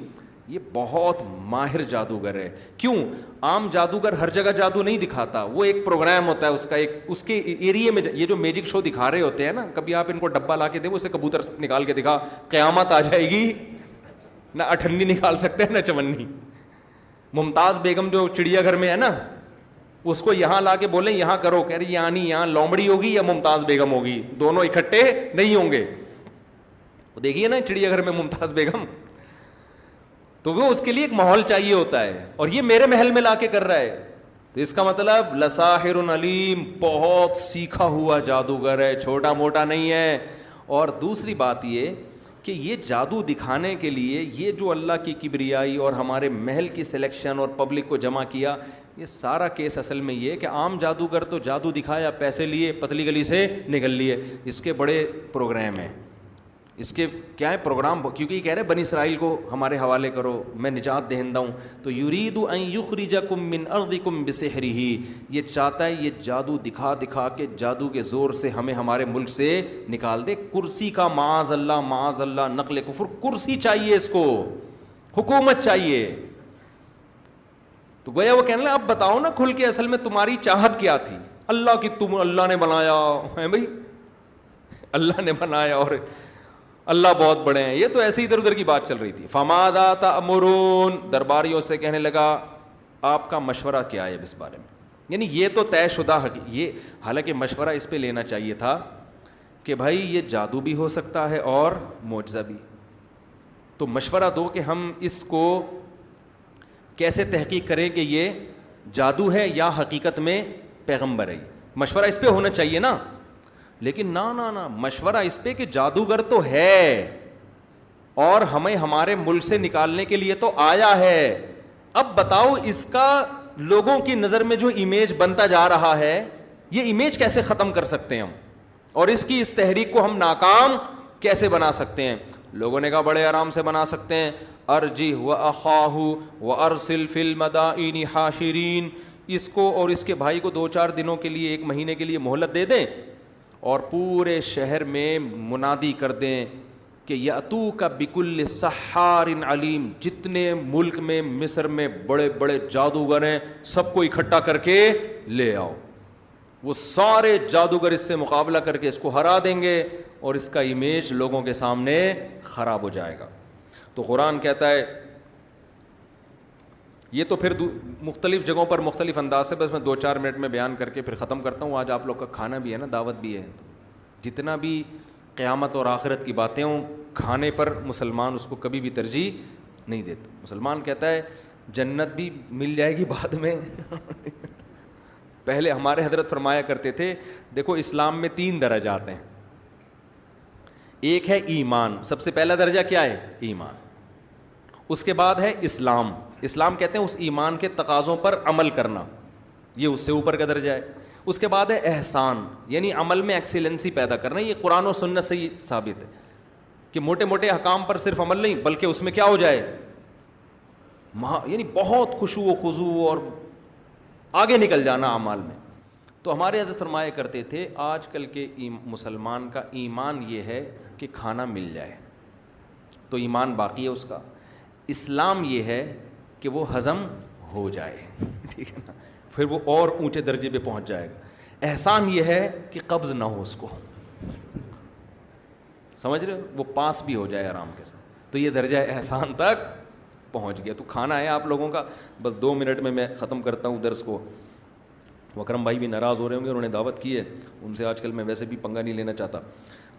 یہ بہت ماہر جادوگر ہے. کیوں؟ عام جادوگر ہر جگہ جادو نہیں دکھاتا, وہ ایک پروگرام ہوتا ہے اس کا, ایک اس کے ایریے میں. یہ جو میجک شو دکھا رہے ہوتے ہیں نا, کبھی آپ ان کو ڈبہ لا کے دیں, اسے کبوتر نکال کے دکھا, قیامت آ جائے گی, نہ اٹھنی نکال سکتے ہیں نہ چمنی. ممتاز بیگم جو چڑیا گھر میں ہے نا, اس کو یہاں لا کے بولیں یہاں کرو, کہہ رہی یہاں نہیں, یہاں لومڑی ہوگی یا ممتاز بیگم ہوگی, دونوں اکٹھے نہیں ہوں گے. وہ دیکھیے نا چڑیا گھر میں ممتاز بیگم, تو وہ اس کے لیے ایک ماحول چاہیے ہوتا ہے, اور یہ میرے محل میں لا کے کر رہا ہے. تو اس کا مطلب لساحر علیم, بہت سیکھا ہوا جادوگر ہے, چھوٹا موٹا نہیں ہے. اور دوسری بات یہ کہ یہ جادو دکھانے کے لیے یہ جو اللہ کی کبریائی اور ہمارے محل کی سلیکشن اور پبلک کو جمع کیا, یہ سارا کیس اصل میں یہ کہ عام جادوگر تو جادو دکھایا, پیسے لیے, پتلی گلی سے نکل لیے. اس کے بڑے پروگرام ہیں, اس کے کیا ہے پروگرام, کیونکہ یہ کہہ رہے بنی اسرائیل کو ہمارے حوالے کرو, میں نجات دہندہ ہوں. تو یرید ان یخرجکم من ارضکم بسحرہ, یہ چاہتا ہے یہ جادو دکھا دکھا کے, جادو کے زور سے ہمیں ہمارے ملک سے نکال دے. کرسی کا معاذ اللہ, نقل کفر, کرسی چاہیے اس کو, حکومت چاہیے. تو گویا وہ کہنے لگا اب بتاؤ نا کھل کے اصل میں تمہاری چاہت کیا تھی. اللہ کی تم, اللہ نے بنایا ہے بھائی, اللہ نے بنایا اور اللہ بہت بڑے ہیں. یہ تو ایسے ادھر ادھر کی بات چل رہی تھی. فماذا تأمرون, درباریوں سے کہنے لگا آپ کا مشورہ کیا ہے اس بارے میں. یعنی یہ تو طے شدہ, یہ حالانکہ مشورہ اس پہ لینا چاہیے تھا کہ بھائی یہ جادو بھی ہو سکتا ہے اور معجزہ بھی, تو مشورہ دو کہ ہم اس کو کیسے تحقیق کریں کہ یہ جادو ہے یا حقیقت میں پیغمبر ہے. مشورہ اس پہ ہونا چاہیے نا. لیکن نہ مشورہ اس پہ کہ جادوگر تو ہے اور ہمیں ہمارے ملک سے نکالنے کے لیے تو آیا ہے. اب بتاؤ اس کا لوگوں کی نظر میں جو امیج بنتا جا رہا ہے, یہ امیج کیسے ختم کر سکتے ہیں ہم, اور اس کی اس تحریک کو ہم ناکام کیسے بنا سکتے ہیں. لوگوں نے کہا بڑے آرام سے بنا سکتے ہیں. ارجہ واخاہ وارسل فی المدائن حاشرین, اس کو اور اس کے بھائی کو 2-4 دنوں کے لیے, 1 مہینے کے لیے مہلت دے دیں, اور پورے شہر میں منادی کر دیں کہ یاتوک بکل سحار علیم, جتنے ملک میں مصر میں بڑے بڑے جادوگر ہیں سب کو اکٹھا کر کے لے آؤ. وہ سارے جادوگر اس سے مقابلہ کر کے اس کو ہرا دیں گے اور اس کا امیج لوگوں کے سامنے خراب ہو جائے گا. تو قرآن کہتا ہے, یہ تو پھر مختلف جگہوں پر مختلف انداز سے, بس میں 2-4 منٹ میں بیان کر کے پھر ختم کرتا ہوں. آج آپ لوگ کا کھانا بھی ہے نا, دعوت بھی ہے, جتنا بھی قیامت اور آخرت کی باتیں ہوں, کھانے پر مسلمان اس کو کبھی بھی ترجیح نہیں دیتا. مسلمان کہتا ہے جنت بھی مل جائے گی بعد میں. پہلے ہمارے حضرت فرمایا کرتے تھے, دیکھو اسلام میں 3 درجات ہیں. ایک ہے ایمان, سب سے پہلا درجہ کیا ہے؟ ایمان. اس کے بعد ہے اسلام. اسلام کہتے ہیں اس ایمان کے تقاضوں پر عمل کرنا, یہ اس سے اوپر کا درجہ ہے. اس کے بعد ہے احسان, یعنی عمل میں ایکسیلنسی پیدا کرنا. یہ قرآن و سنت سے ہی ثابت ہے کہ موٹے موٹے احکام پر صرف عمل نہیں, بلکہ اس میں کیا ہو جائے, یعنی بہت خشوع و خضوع اور آگے نکل جانا اعمال میں. تو ہمارے حضرت فرمایا کرتے تھے آج کل کے مسلمان کا ایمان یہ ہے کہ کھانا مل جائے تو ایمان باقی ہے اس کا. اسلام یہ ہے کہ وہ ہضم ہو جائے, ٹھیک ہے نا, پھر وہ اور اونچے درجے پہ پہنچ جائے گا. احسان یہ ہے کہ قبض نہ ہو اس کو, سمجھ رہے ہو, وہ پاس بھی ہو جائے آرام کے ساتھ, تو یہ درجہ احسان تک پہنچ گیا. تو کھانا ہے آپ لوگوں کا, بس 2 منٹ میں ختم کرتا ہوں درس کو. اکرم بھائی بھی ناراض ہو رہے ہوں گے, انہوں نے دعوت کی ہے, ان سے آج کل میں ویسے بھی پنگا نہیں لینا چاہتا.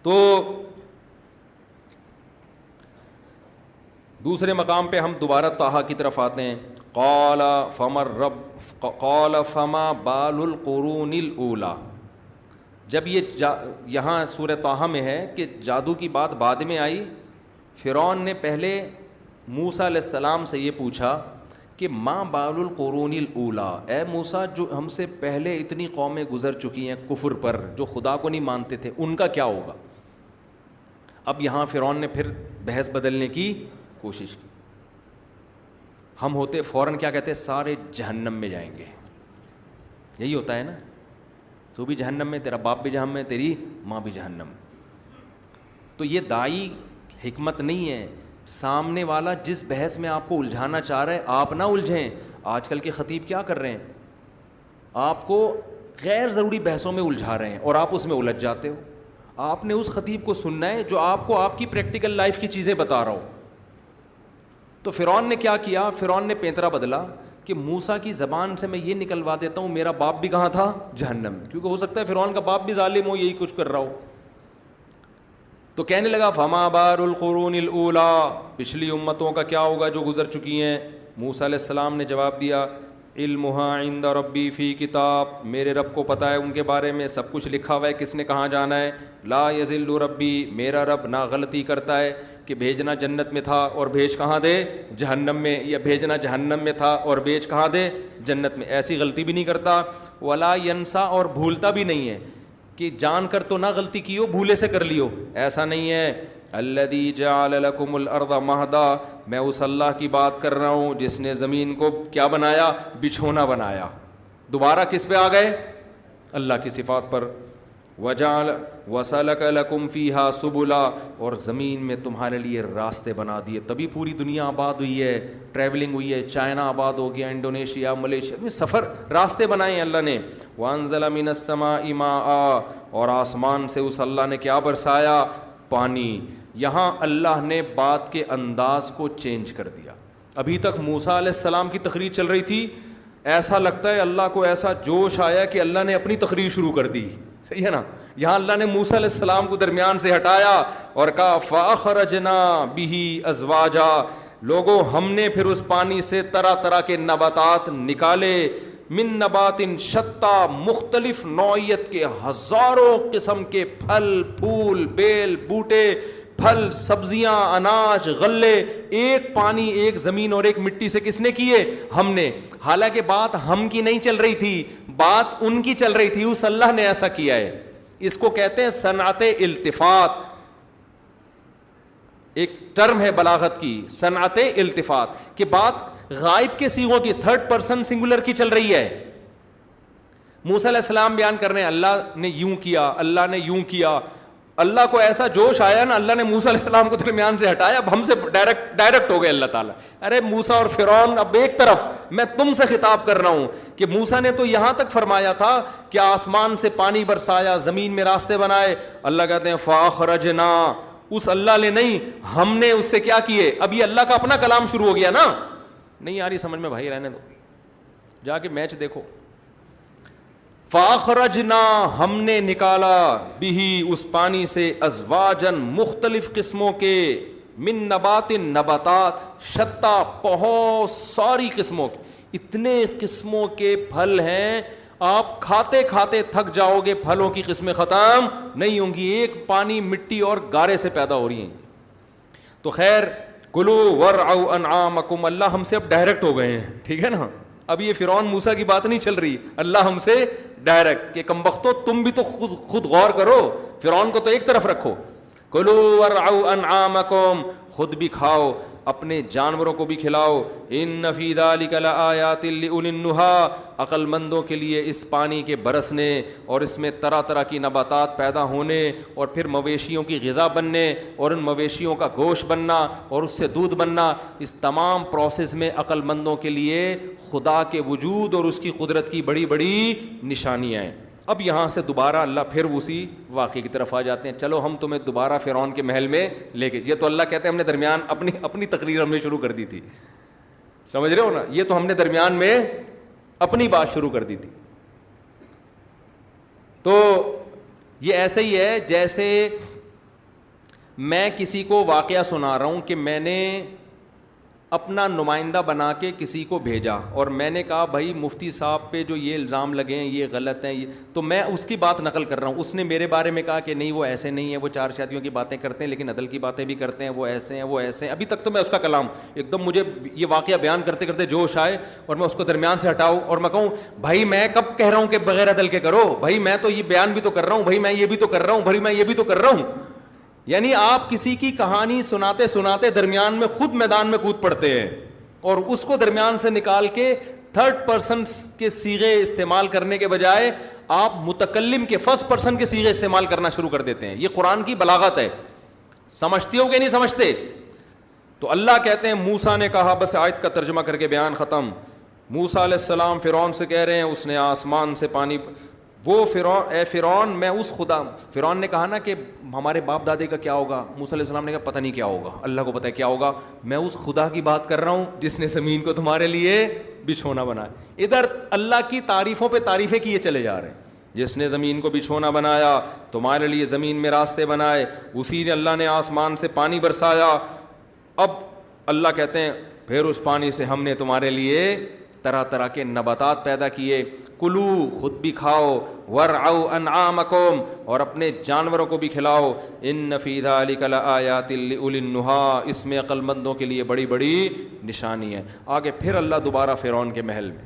تو دوسرے مقام پہ ہم دوبارہ طٰہٰ کی طرف آتے ہیں. قال فما بال القرون الاولی. جب یہ یہاں سورہ طٰہٰ میں ہے کہ جادو کی بات بعد میں آئی, فرعون نے پہلے موسیٰ علیہ السلام سے یہ پوچھا کہ ما بال القرون الاولی, اے موسیٰ جو ہم سے پہلے اتنی قومیں گزر چکی ہیں کفر پر, جو خدا کو نہیں مانتے تھے, ان کا کیا ہوگا. اب یہاں فرعون نے پھر بحث بدلنے کی کوشش کی. ہم ہوتے فوراً کیا کہتے, سارے جہنم میں جائیں گے. یہی ہوتا ہے نا, تو بھی جہنم میں, تیرا باپ بھی جہنم میں, تیری ماں بھی جہنم. تو یہ دائی حکمت نہیں ہے, سامنے والا جس بحث میں آپ کو الجھانا چاہ رہا ہے آپ نہ الجھیں. آج کل کے خطیب کیا کر رہے ہیں, آپ کو غیر ضروری بحثوں میں الجھا رہے ہیں اور آپ اس میں الجھ جاتے ہو. آپ نے اس خطیب کو سننا ہے جو آپ کو آپ کی پریکٹیکل لائف کی چیزیں بتا رہا ہو. تو فرعون نے کیا کیا, فرعون نے پینترا بدلا کہ موسیٰ کی زبان سے میں یہ نکلوا دیتا ہوں میرا باپ بھی کہاں تھا, جہنم میں, کیونکہ ہو سکتا ہے فرعون کا باپ بھی ظالم ہو, یہی کچھ کر رہا ہو. تو کہنے لگا فما بال القرون الاولی, پچھلی امتوں کا کیا ہوگا جو گزر چکی ہیں. موسیٰ علیہ السلام نے جواب دیا علمھا عند ربی فی کتاب, میرے رب کو پتہ ہے ان کے بارے میں, سب کچھ لکھا ہوا ہے کس نے کہاں جانا ہے. لا یضل ربی, میرا رب نہ غلطی کرتا ہے کہ بھیجنا جنت میں تھا اور بھیج کہاں دے, جہنم میں, یا بھیجنا جہنم میں تھا اور بھیج کہاں دے, جنت میں. ایسی غلطی بھی نہیں کرتا. ولا ینسا, اور بھولتا بھی نہیں ہے کہ جان کر تو نہ غلطی کی ہو, بھولے سے کر لیو, ایسا نہیں ہے. الذی جعل لکم الارض مہدا, میں اس اللہ کی بات کر رہا ہوں جس نے زمین کو کیا بنایا, بچھونا بنایا. دوبارہ کس پہ آ گئے, اللہ کی صفات پر. وجعل وسلک لکم فیہا سبلا, اور زمین میں تمہارے لیے راستے بنا دیے, تبھی پوری دنیا آباد ہوئی ہے, ٹریولنگ ہوئی ہے, چائنا آباد ہو گیا, انڈونیشیا, ملیشیا میں سفر, راستے بنائے ہیں اللہ نے. وانزل من السماء ماء, اور آسمان سے اس اللہ نے کیا برسایا, پانی. یہاں اللہ نے بات کے انداز کو چینج کر دیا. ابھی تک موسیٰ علیہ السلام کی تقریر چل رہی تھی, ایسا لگتا ہے اللہ کو ایسا جوش آیا کہ اللہ نے اپنی تقریر شروع کر دی, صحیح ہے نا. یہاں اللہ نے موسیٰ علیہ السلام کو درمیان سے ہٹایا اور کہا فَأَخْرَجْنَا بِهِ أَزْوَاجًا, لوگوں ہم نے پھر اس پانی سے طرح طرح کے نباتات نکالے. من نبات شتّا, مختلف نوعیت کے ہزاروں قسم کے پھل پھول, بیل بوٹے, پھل سبزیاں, اناج, غلے, ایک پانی, ایک زمین اور ایک مٹی سے کس نے کیے, ہم نے. حالانکہ بات ہم کی نہیں چل رہی تھی, بات ان کی چل رہی تھی, اس اللہ نے ایسا کیا ہے. اس کو کہتے ہیں صنعت التفات, ایک ٹرم ہے بلاغت کی, صنعت التفات, کہ بات غائب کے صیغوں کی, تھرڈ پرسن سنگولر کی چل رہی ہے. موسیٰ علیہ السلام بیان کر رہے ہیں اللہ نے یوں کیا, اللہ نے یوں کیا. اللہ کو ایسا جوش آیا نا, اللہ نے موسیٰ علیہ السلام کو درمیان سے ہٹایا, اب ہم سے ڈائریکٹ ہو گئے اللہ تعالیٰ. ارے موسیٰ اور فرعون, اب ایک طرف میں تم سے خطاب کر رہا ہوں کہ موسیٰ نے تو یہاں تک فرمایا تھا کہ آسمان سے پانی برسایا, زمین میں راستے بنائے. اللہ کہتے ہیں فاخرجنا, اس اللہ نے نہیں, ہم نے اس سے کیا کیے. اب یہ اللہ کا اپنا کلام شروع ہو گیا نا. نہیں آ رہی سمجھ میں بھائی, رہنے دو, جا کے میچ دیکھو. فاخرجنا, ہم نے نکالا, بھی اس پانی سے, ازواجن, مختلف قسموں کے, من نبات, نباتات, شتا, بہت ساری قسموں کے, اتنے قسموں کے پھل ہیں آپ کھاتے کھاتے تھک جاؤ گے, پھلوں کی قسمیں ختم نہیں ہوں گی, ایک پانی, مٹی اور گارے سے پیدا ہو رہی ہیں. تو خیر, کلو ورعوا انعامکم, اللہ ہم سے اب ڈائریکٹ ہو گئے ہیں, ٹھیک ہے نا. اب یہ فرعون موسیٰ کی بات نہیں چل رہی, اللہ ہم سے ڈائریکٹ, کہ کمبختو تم بھی تو خود غور کرو, فرعون کو تو ایک طرف رکھو. کلو ورعوا انعامکم, خود بھی کھاؤ, اپنے جانوروں کو بھی کھلاؤ. ان فی ذلک لآیات لأولی النہی, عقل مندوں کے لیے اس پانی کے برسنے اور اس میں طرح طرح کی نباتات پیدا ہونے اور پھر مویشیوں کی غذا بننے اور ان مویشیوں کا گوشت بننا اور اس سے دودھ بننا, اس تمام پروسیس میں عقل مندوں کے لیے خدا کے وجود اور اس کی قدرت کی بڑی بڑی نشانیاں ہیں. اب یہاں سے دوبارہ اللہ پھر اسی واقعے کی طرف آ جاتے ہیں. چلو ہم تمہیں دوبارہ فرعون کے محل میں لے کے, یہ تو اللہ کہتے ہیں ہم نے درمیان اپنی تقریر ہم نے شروع کر دی تھی, سمجھ رہے ہو نا, یہ تو ہم نے درمیان میں اپنی بات شروع کر دی تھی. تو یہ ایسا ہی ہے جیسے میں کسی کو واقعہ سنا رہا ہوں کہ میں نے اپنا نمائندہ بنا کے کسی کو بھیجا اور میں نے کہا بھائی مفتی صاحب پہ جو یہ الزام لگے ہیں یہ غلط ہیں, تو میں اس کی بات نقل کر رہا ہوں. اس نے میرے بارے میں کہا کہ نہیں وہ ایسے نہیں ہیں, وہ چار شادیوں کی باتیں کرتے ہیں لیکن عدل کی باتیں بھی کرتے ہیں, وہ ایسے ہیں وہ ایسے ہیں. ابھی تک تو میں اس کا کلام ایک دم, مجھے یہ واقعہ بیان کرتے کرتے جوش آئے اور میں اس کو درمیان سے ہٹاؤں اور میں کہوں بھائی میں کب کہہ رہا ہوں کہ بغیر عدل کے کرو, بھائی میں تو یہ بیان بھی تو کر رہا ہوں, بھائی میں یہ بھی تو کر رہا ہوں, بھائی میں یہ بھی تو کر رہا ہوں. یعنی آپ کسی کی کہانی سناتے سناتے درمیان میں خود میدان میں کود پڑتے ہیں اور اس کو درمیان سے نکال کے تھرڈ پرسن کے صیغے استعمال کرنے کے بجائے آپ متکلم کے فرسٹ پرسن کے صیغے استعمال کرنا شروع کر دیتے ہیں. یہ قرآن کی بلاغت ہے, سمجھتے ہو کہ نہیں سمجھتے؟ تو اللہ کہتے ہیں موسیٰ نے کہا, بس آیت کا ترجمہ کر کے بیان ختم. موسیٰ علیہ السلام فرعون سے کہہ رہے ہیں اس نے آسمان سے پانی, وہ فرعون, اے فرعون میں اس خدا, فرعون نے کہا نا کہ ہمارے باپ دادے کا کیا ہوگا, موسیٰ علیہ السلام نے کہا پتہ نہیں کیا ہوگا, اللہ کو پتہ ہے کیا ہوگا, میں اس خدا کی بات کر رہا ہوں جس نے زمین کو تمہارے لیے بچھونا بنایا. ادھر اللہ کی تعریفوں پہ تعریفیں کیے چلے جا رہے ہیں. جس نے زمین کو بچھونا بنایا, تمہارے لیے زمین میں راستے بنائے, اسی نے اللہ نے آسمان سے پانی برسایا. اب اللہ کہتے ہیں پھر اس پانی سے ہم نے تمہارے لیے طرح طرح کے نباتات پیدا کیے, کلو خود بھی کھاؤ, ورعوا انعامکم اور اپنے جانوروں کو بھی کھلاؤ, ان فی ذلک لآیات لأولی النہی, اس میں عقل مندوں کے لیے بڑی بڑی نشانی ہے. آگے پھر اللہ دوبارہ فرعون کے محل میں,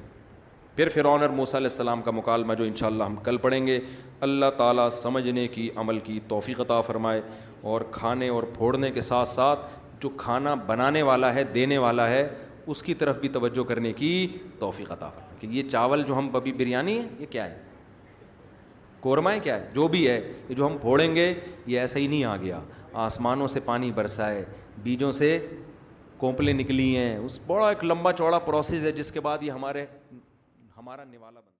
پھر فرعون اور موسیٰ علیہ السلام کا مکالمہ جو انشاءاللہ ہم کل پڑھیں گے. اللہ تعالیٰ سمجھنے کی عمل کی توفیق عطا فرمائے اور کھانے اور پھوڑنے کے ساتھ ساتھ جو کھانا بنانے والا ہے, دینے والا ہے, اس کی طرف بھی توجہ کرنے کی توفیق عطا فرمائے. کہ یہ چاول جو ہم ابھی بریانی ہے یہ کیا ہے, قورمہ ہے, کیا ہے, جو بھی ہے, یہ جو ہم پھوڑیں گے یہ ایسا ہی نہیں آ گیا, آسمانوں سے پانی برسا ہے, بیجوں سے کونپلیں نکلی ہیں, اس بڑا ایک لمبا چوڑا پروسیس ہے جس کے بعد یہ ہمارا نوالا بنتا ہے.